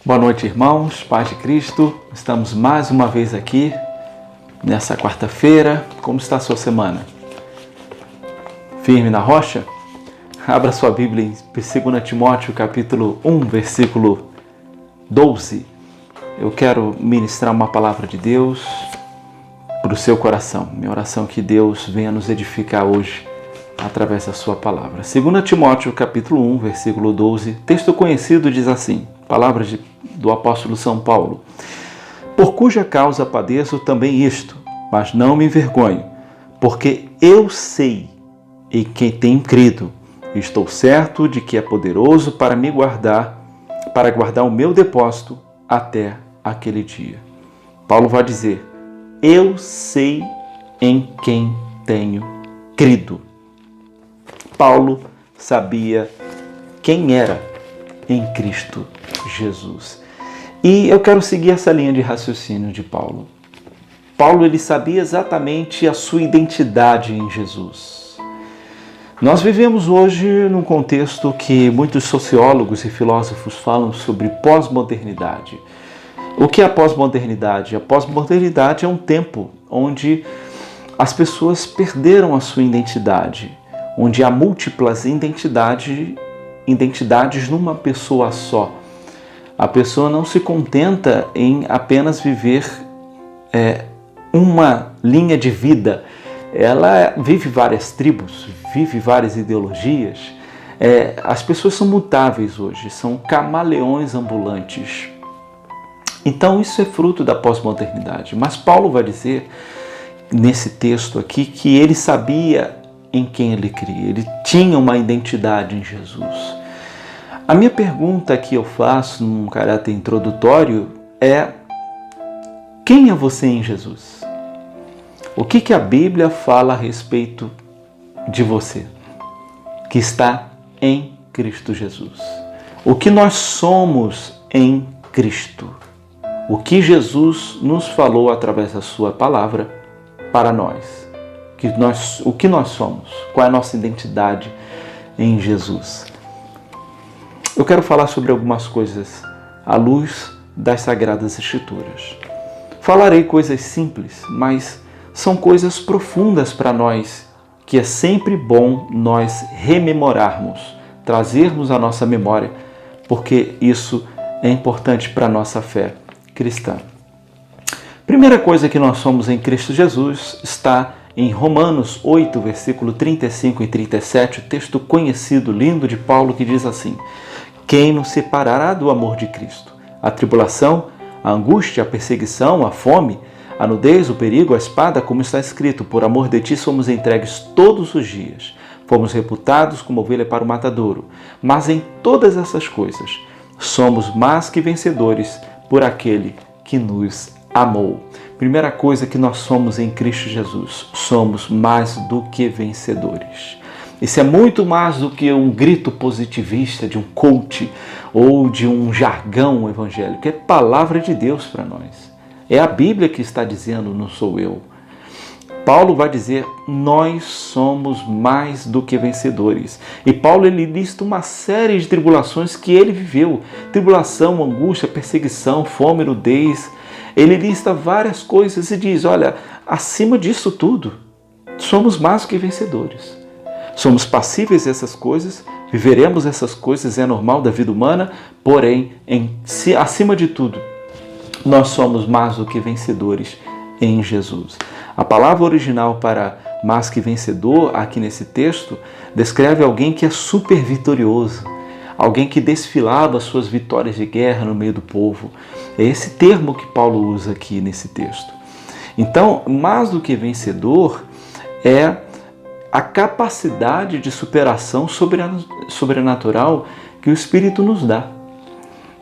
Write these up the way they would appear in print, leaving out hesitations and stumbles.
Boa noite, irmãos, paz de Cristo. Estamos mais uma vez aqui nessa quarta-feira. Como está a sua semana? Firme na rocha? Abra sua Bíblia em 2 Timóteo capítulo 1, versículo 12. Eu quero ministrar uma palavra de Deus para o seu coração. Minha oração é que Deus venha nos edificar hoje através da sua palavra. 2 Timóteo capítulo 1, versículo 12. Texto conhecido diz assim, palavras do apóstolo São Paulo. Por cuja causa padeço também isto, mas não me envergonho, porque eu sei em quem tenho crido. Estou certo de que é poderoso para me guardar, para guardar o meu depósito até aquele dia. Paulo vai dizer, eu sei em quem tenho crido. Paulo sabia quem era em Cristo Jesus. E eu quero seguir essa linha de raciocínio de Paulo. Paulo, ele sabia exatamente a sua identidade em Jesus. Nós vivemos hoje num contexto que muitos sociólogos e filósofos falam sobre pós-modernidade. O que é a pós-modernidade? A pós-modernidade é um tempo onde as pessoas perderam a sua identidade, onde há múltiplas identidades numa pessoa só. A pessoa não se contenta em apenas viver uma linha de vida. Ela vive várias tribos, vive várias ideologias. As pessoas são mutáveis hoje, são camaleões ambulantes. Então isso é fruto da pós-modernidade. Mas Paulo vai dizer nesse texto aqui que ele sabia em quem ele cria. Ele tinha uma identidade em Jesus. A minha pergunta que eu faço num caráter introdutório é: quem é você em Jesus? O que a Bíblia fala a respeito de você que está em Cristo Jesus? O que nós somos em Cristo? O que Jesus nos falou através da sua palavra para nós? O que nós somos? Qual é a nossa identidade em Jesus? Eu quero falar sobre algumas coisas à luz das Sagradas Escrituras. Falarei coisas simples, mas são coisas profundas para nós, que é sempre bom nós rememorarmos, trazermos à nossa memória, porque isso é importante para a nossa fé cristã. Primeira coisa que nós somos em Cristo Jesus está em Romanos 8, versículo 35 e 37, o texto conhecido, lindo de Paulo, que diz assim: quem nos separará do amor de Cristo? A tribulação, a angústia, a perseguição, a fome, a nudez, o perigo, a espada, como está escrito, por amor de ti somos entregues todos os dias. Fomos reputados como ovelha para o matadouro. Mas em todas essas coisas somos mais que vencedores por aquele que nos amou. Primeira coisa que nós somos em Cristo Jesus, somos mais do que vencedores. Isso é muito mais do que um grito positivista de um coach ou de um jargão evangélico. É palavra de Deus para nós. É a Bíblia que está dizendo, não sou eu. Paulo vai dizer, nós somos mais do que vencedores. E Paulo, ele lista uma série de tribulações que ele viveu. Tribulação, angústia, perseguição, fome, nudez. Ele lista várias coisas e diz, olha, acima disso tudo, somos mais do que vencedores. Somos passíveis a essas coisas, viveremos essas coisas, é normal da vida humana, porém, acima de tudo, nós somos mais do que vencedores em Jesus. A palavra original para mais que vencedor, aqui nesse texto, descreve alguém que é super vitorioso, alguém que desfilava suas vitórias de guerra no meio do povo. É esse termo que Paulo usa aqui nesse texto. Então, mais do que vencedor é a capacidade de superação sobrenatural que o Espírito nos dá.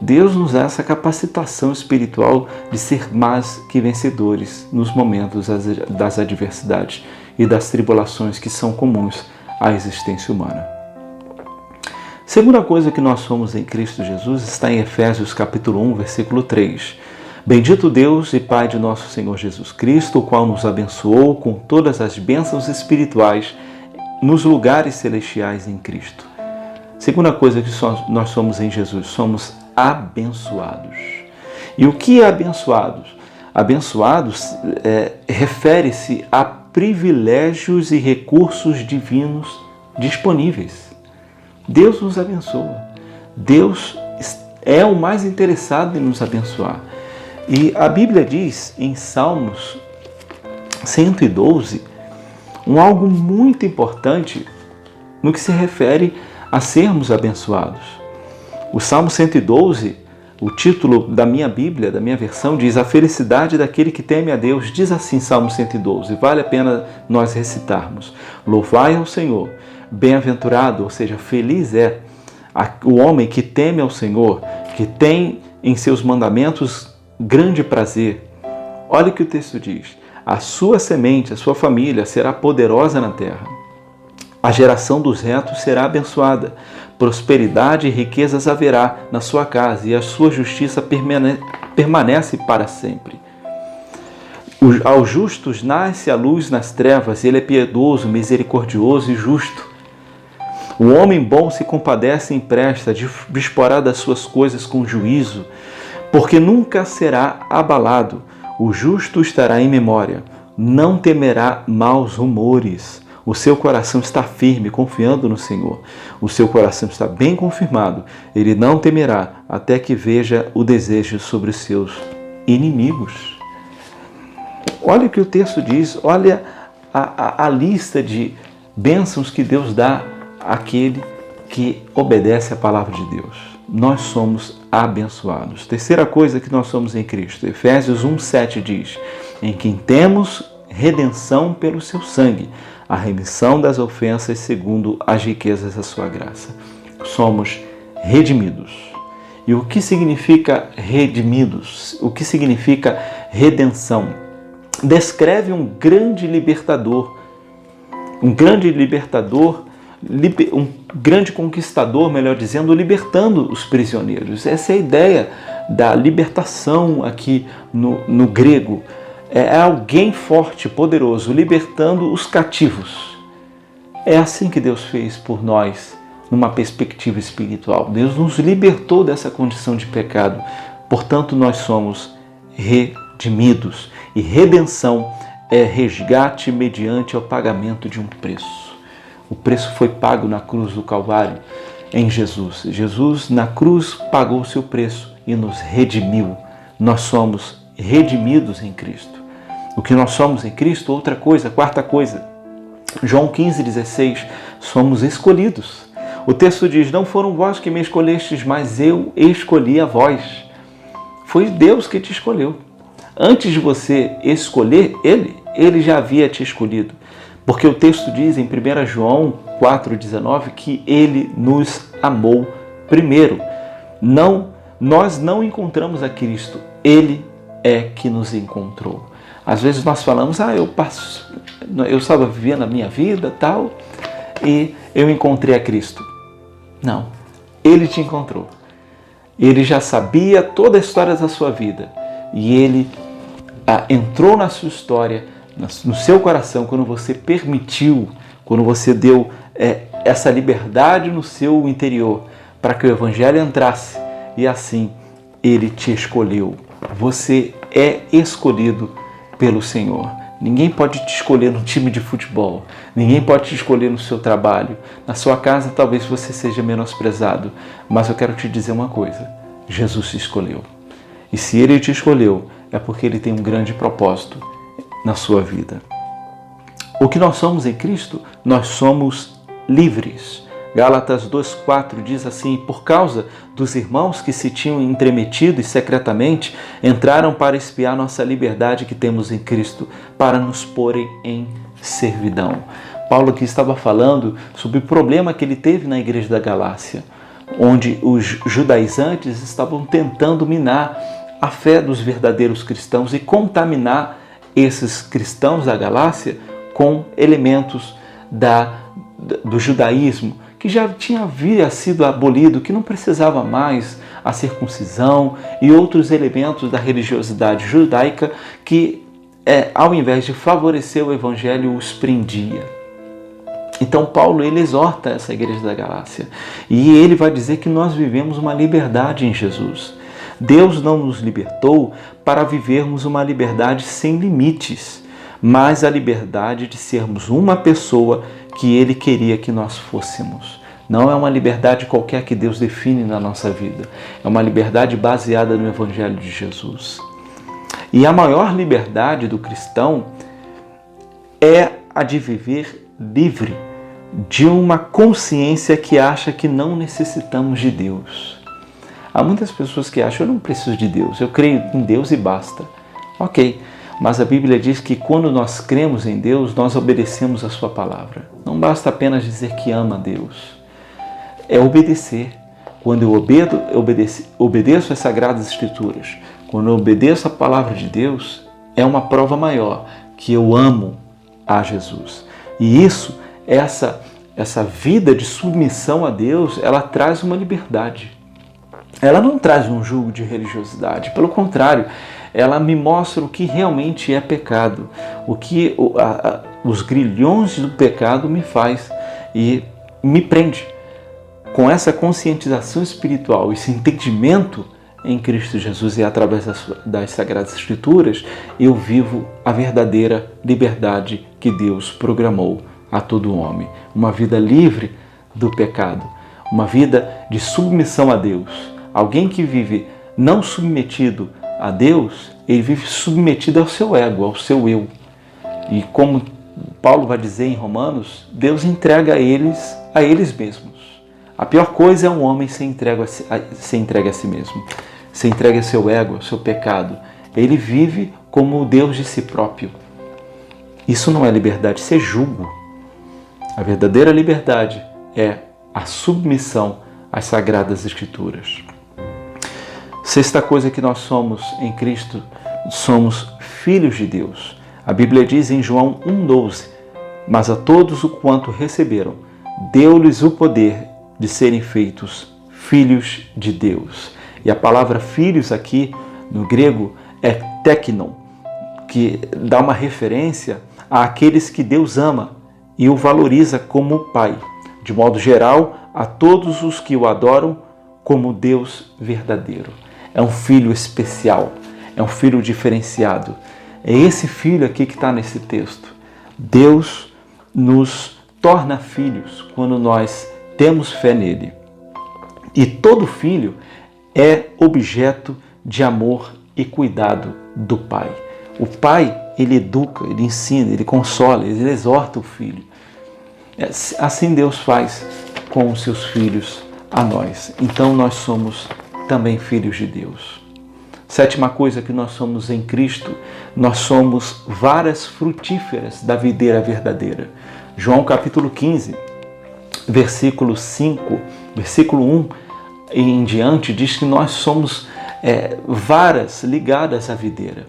Deus nos dá essa capacitação espiritual de ser mais que vencedores nos momentos das adversidades e das tribulações que são comuns à existência humana. Segunda coisa que nós somos em Cristo Jesus está em Efésios capítulo 1, versículo 3. Bendito Deus e Pai de nosso Senhor Jesus Cristo, o qual nos abençoou com todas as bênçãos espirituais nos lugares celestiais em Cristo. Segunda coisa que nós somos em Jesus, somos abençoados. E o que é abençoados? Abençoados refere-se a privilégios e recursos divinos disponíveis. Deus nos abençoa. Deus é o mais interessado em nos abençoar. E a Bíblia diz em Salmos 112 algo muito importante no que se refere a sermos abençoados. O Salmo 112, o título da minha Bíblia, da minha versão, diz: a felicidade daquele que teme a Deus. Diz assim Salmo 112, vale a pena nós recitarmos. Louvai ao Senhor, bem-aventurado, ou seja, feliz é o homem que teme ao Senhor, que tem em seus mandamentos grande prazer. Olha o que o texto diz: a sua semente, a sua família será poderosa na terra. A geração dos retos será abençoada. Prosperidade e riquezas haverá na sua casa, e a sua justiça permanece para sempre. Aos justos nasce a luz nas trevas, ele é piedoso, misericordioso e justo. O homem bom se compadece e empresta, disporá das suas coisas com juízo, porque nunca será abalado. O justo estará em memória, não temerá maus rumores. O seu coração está firme, confiando no Senhor. O seu coração está bem confirmado. Ele não temerá até que veja o desejo sobre os seus inimigos. Olha o que o texto diz, olha a lista de bênçãos que Deus dá àquele que obedece à palavra de Deus. Nós somos abençoados. Terceira coisa que nós somos em Cristo. Efésios 1:7 diz: em quem temos redenção pelo seu sangue, a remissão das ofensas segundo as riquezas da sua graça. Somos redimidos. E o que significa redimidos? O que significa redenção? Descreve um grande libertador, um grande conquistador, melhor dizendo, libertando os prisioneiros. Essa é a ideia da libertação aqui no grego. É alguém forte, poderoso, libertando os cativos. É assim que Deus fez por nós, numa perspectiva espiritual. Deus nos libertou dessa condição de pecado. Portanto, nós somos redimidos. E redenção é resgate mediante o pagamento de um preço. O preço foi pago na cruz do Calvário em Jesus. Jesus, na cruz, pagou o seu preço e nos redimiu. Nós somos redimidos em Cristo. O que nós somos em Cristo, outra coisa, quarta coisa. João 15,16, somos escolhidos. O texto diz: não foram vós que me escolhestes, mas eu escolhi a vós. Foi Deus que te escolheu. Antes de você escolher Ele já havia te escolhido. Porque o texto diz em 1 João 4,19 que Ele nos amou primeiro. Nós não encontramos a Cristo, Ele é que nos encontrou. Às vezes nós falamos: eu estava vivendo a minha vida tal, e eu encontrei a Cristo. Não, Ele te encontrou. Ele já sabia toda a história da sua vida. E Ele entrou na sua história, no seu coração, quando você permitiu, quando você deu essa liberdade no seu interior para que o Evangelho entrasse. E assim Ele te escolheu. Você é escolhido pelo Senhor. Ninguém pode te escolher no time de futebol. Ninguém pode te escolher no seu trabalho. Na sua casa talvez você seja menosprezado. Mas eu quero te dizer uma coisa. Jesus te escolheu. E se Ele te escolheu, é porque Ele tem um grande propósito na sua vida. O que nós somos em Cristo? Nós somos livres. Gálatas 2,4 diz assim: por causa dos irmãos que se tinham entremetido e secretamente entraram para espiar nossa liberdade que temos em Cristo, para nos porem em servidão. Paulo aqui estava falando sobre o problema que ele teve na igreja da Galácia, onde os judaizantes estavam tentando minar a fé dos verdadeiros cristãos e contaminar esses cristãos da Galácia com elementos do judaísmo, que já havia sido abolido, que não precisava mais a circuncisão e outros elementos da religiosidade judaica que, ao invés de favorecer o evangelho, os prendia. Então Paulo, ele exorta essa igreja da Galácia e ele vai dizer que nós vivemos uma liberdade em Jesus. Deus não nos libertou para vivermos uma liberdade sem limites, mas a liberdade de sermos uma pessoa que Ele queria que nós fôssemos. Não é uma liberdade qualquer que Deus define na nossa vida. É uma liberdade baseada no Evangelho de Jesus. E a maior liberdade do cristão é a de viver livre de uma consciência que acha que não necessitamos de Deus. Há muitas pessoas que acham, eu não preciso de Deus, eu creio em Deus e basta. Ok, mas a Bíblia diz que quando nós cremos em Deus, nós obedecemos a sua palavra. Não basta apenas dizer que ama a Deus, é obedecer. Quando eu obedeço às Sagradas Escrituras, quando eu obedeço a palavra de Deus, é uma prova maior que eu amo a Jesus. E isso, essa vida de submissão a Deus, ela traz uma liberdade. Ela não traz um jugo de religiosidade, pelo contrário, ela me mostra o que realmente é pecado, o que os grilhões do pecado me faz e me prende. Com essa conscientização espiritual, esse entendimento em Cristo Jesus e através das Sagradas Escrituras, eu vivo a verdadeira liberdade que Deus programou a todo homem. Uma vida livre do pecado, uma vida de submissão a Deus. Alguém que vive não submetido a Deus, ele vive submetido ao seu ego, ao seu eu. E como Paulo vai dizer em Romanos, Deus entrega a eles mesmos. A pior coisa é um homem ser entregue a si mesmo, ser entregue a seu ego, ao seu pecado. Ele vive como o Deus de si próprio. Isso não é liberdade, isso é jugo. A verdadeira liberdade é a submissão às Sagradas Escrituras. Sexta coisa que nós somos em Cristo, somos filhos de Deus. A Bíblia diz em João 1,12, mas a todos o quanto receberam, deu-lhes o poder de serem feitos filhos de Deus. E a palavra filhos aqui no grego é teknon, que dá uma referência àqueles que Deus ama e o valoriza como Pai. De modo geral, a todos os que o adoram como Deus verdadeiro. É um filho especial, é um filho diferenciado. É esse filho aqui que está nesse texto. Deus nos torna filhos quando nós temos fé nele. E todo filho é objeto de amor e cuidado do Pai. O Pai, ele educa, ele ensina, ele consola, ele exorta o filho. Assim Deus faz com os seus filhos a nós. Então nós somos também filhos de Deus. Sétima coisa que nós somos em Cristo, nós somos varas frutíferas da videira verdadeira. João capítulo 15, versículo 5, versículo 1 e em diante, diz que nós somos varas ligadas à videira.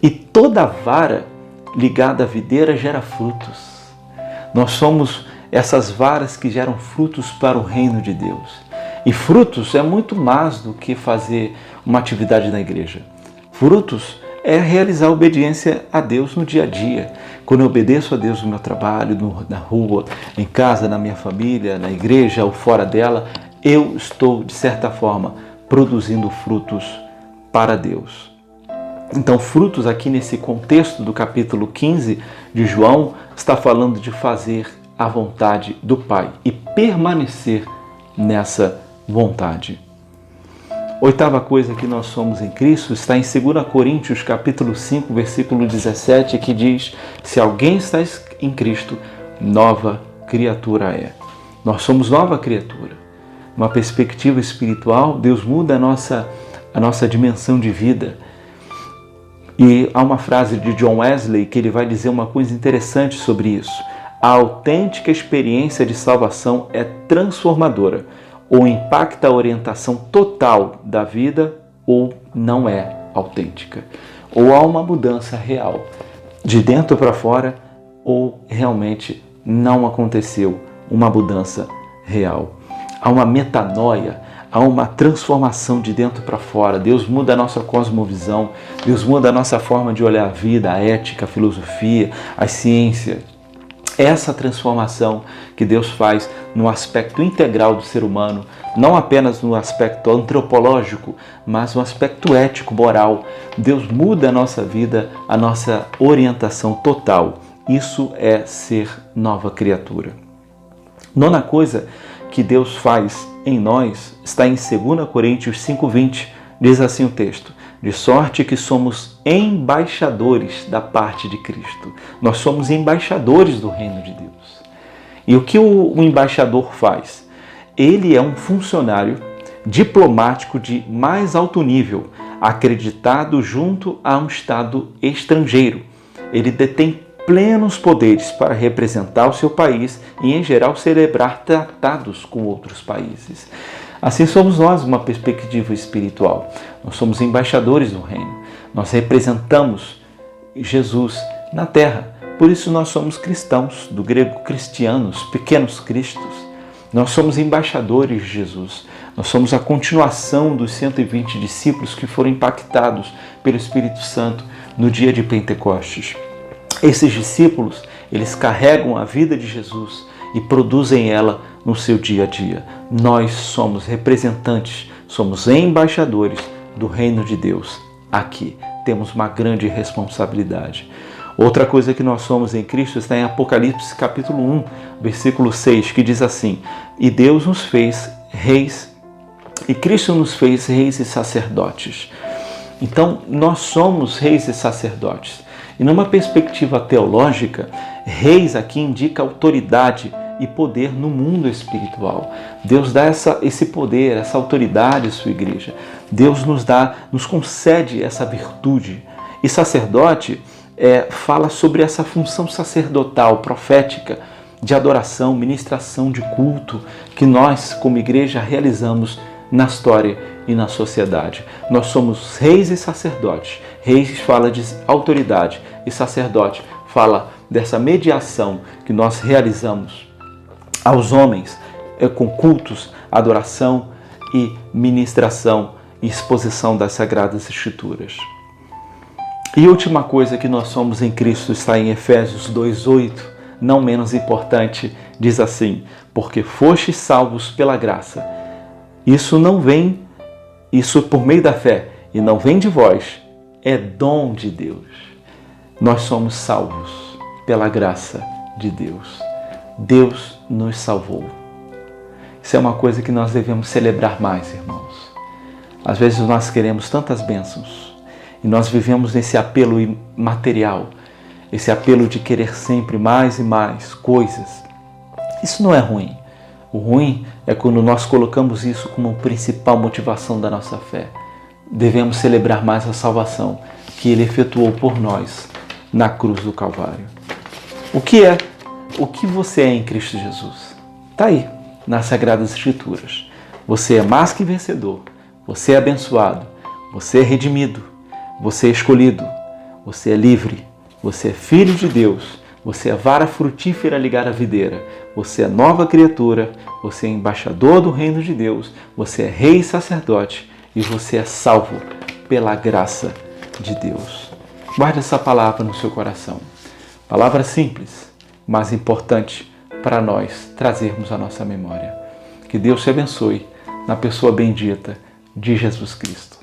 E toda vara ligada à videira gera frutos. Nós somos essas varas que geram frutos para o reino de Deus. E frutos é muito mais do que fazer uma atividade na igreja. Frutos é realizar a obediência a Deus no dia a dia. Quando eu obedeço a Deus no meu trabalho, na rua, em casa, na minha família, na igreja ou fora dela, eu estou, de certa forma, produzindo frutos para Deus. Então, frutos aqui nesse contexto do capítulo 15 de João, está falando de fazer a vontade do Pai e permanecer nessa vontade. Oitava coisa que nós somos em Cristo está em 2 Coríntios capítulo 5, versículo 17, que diz: se alguém está em Cristo, nova criatura é. Nós somos nova criatura. Uma perspectiva espiritual, Deus muda a nossa dimensão de vida. E há uma frase de John Wesley que ele vai dizer uma coisa interessante sobre isso. A autêntica experiência de salvação é transformadora, ou impacta a orientação total da vida, ou não é autêntica. Ou há uma mudança real, de dentro para fora, ou realmente não aconteceu uma mudança real. Há uma metanoia, há uma transformação de dentro para fora. Deus muda a nossa cosmovisão, Deus muda a nossa forma de olhar a vida, a ética, a filosofia, a ciência. Essa transformação que Deus faz no aspecto integral do ser humano, não apenas no aspecto antropológico, mas no aspecto ético, moral. Deus muda a nossa vida, a nossa orientação total. Isso é ser nova criatura. Nona coisa que Deus faz em nós está em 2 Coríntios 5:20. Diz assim o texto: de sorte que somos embaixadores da parte de Cristo. Nós somos embaixadores do reino de Deus. E o que o embaixador faz? Ele é um funcionário diplomático de mais alto nível, acreditado junto a um Estado estrangeiro. Ele detém plenos poderes para representar o seu país e, em geral, celebrar tratados com outros países. Assim somos nós, uma perspectiva espiritual. Nós somos embaixadores do reino. Nós representamos Jesus na terra. Por isso nós somos cristãos, do grego cristianos, pequenos cristos. Nós somos embaixadores de Jesus. Nós somos a continuação dos 120 discípulos que foram impactados pelo Espírito Santo no dia de Pentecostes. Esses discípulos, eles carregam a vida de Jesus e produzem ela no seu dia a dia. Nós somos representantes, somos embaixadores do reino de Deus aqui. Temos uma grande responsabilidade. Outra coisa que nós somos em Cristo está em Apocalipse capítulo 1, versículo 6, que diz assim: e Deus nos fez reis, e Cristo nos fez reis e sacerdotes. Então, nós somos reis e sacerdotes. E numa perspectiva teológica, reis aqui indica autoridade e poder no mundo espiritual. Deus dá esse poder, essa autoridade à sua igreja. Deus nos concede essa virtude. E sacerdote fala sobre essa função sacerdotal, profética, de adoração, ministração de culto, que nós, como igreja, realizamos na história e na sociedade. Nós somos reis e sacerdotes. Reis fala de autoridade e sacerdote fala dessa mediação que nós realizamos aos homens com cultos, adoração e ministração e exposição das Sagradas Escrituras. E a última coisa que nós somos em Cristo está em Efésios 2:8, não menos importante, diz assim: porque fostes salvos pela graça. Isso por meio da fé, e não vem de vós, é dom de Deus. Nós somos salvos pela graça de Deus. Deus nos salvou. Isso é uma coisa que nós devemos celebrar mais, irmãos. Às vezes nós queremos tantas bênçãos e nós vivemos nesse apelo material, esse apelo de querer sempre mais e mais coisas. Isso não é ruim. O ruim é quando nós colocamos isso como principal motivação da nossa fé. Devemos celebrar mais a salvação que Ele efetuou por nós na cruz do Calvário. O que você é em Cristo Jesus? Está aí, nas Sagradas Escrituras. Você é mais que vencedor, você é abençoado, você é redimido, você é escolhido, você é livre, você é filho de Deus, você é vara frutífera ligada à videira, você é nova criatura, você é embaixador do reino de Deus, você é rei e sacerdote e você é salvo pela graça de Deus. Guarde essa palavra no seu coração. Palavra simples, mas importante para nós trazermos à nossa memória. Que Deus te abençoe na pessoa bendita de Jesus Cristo.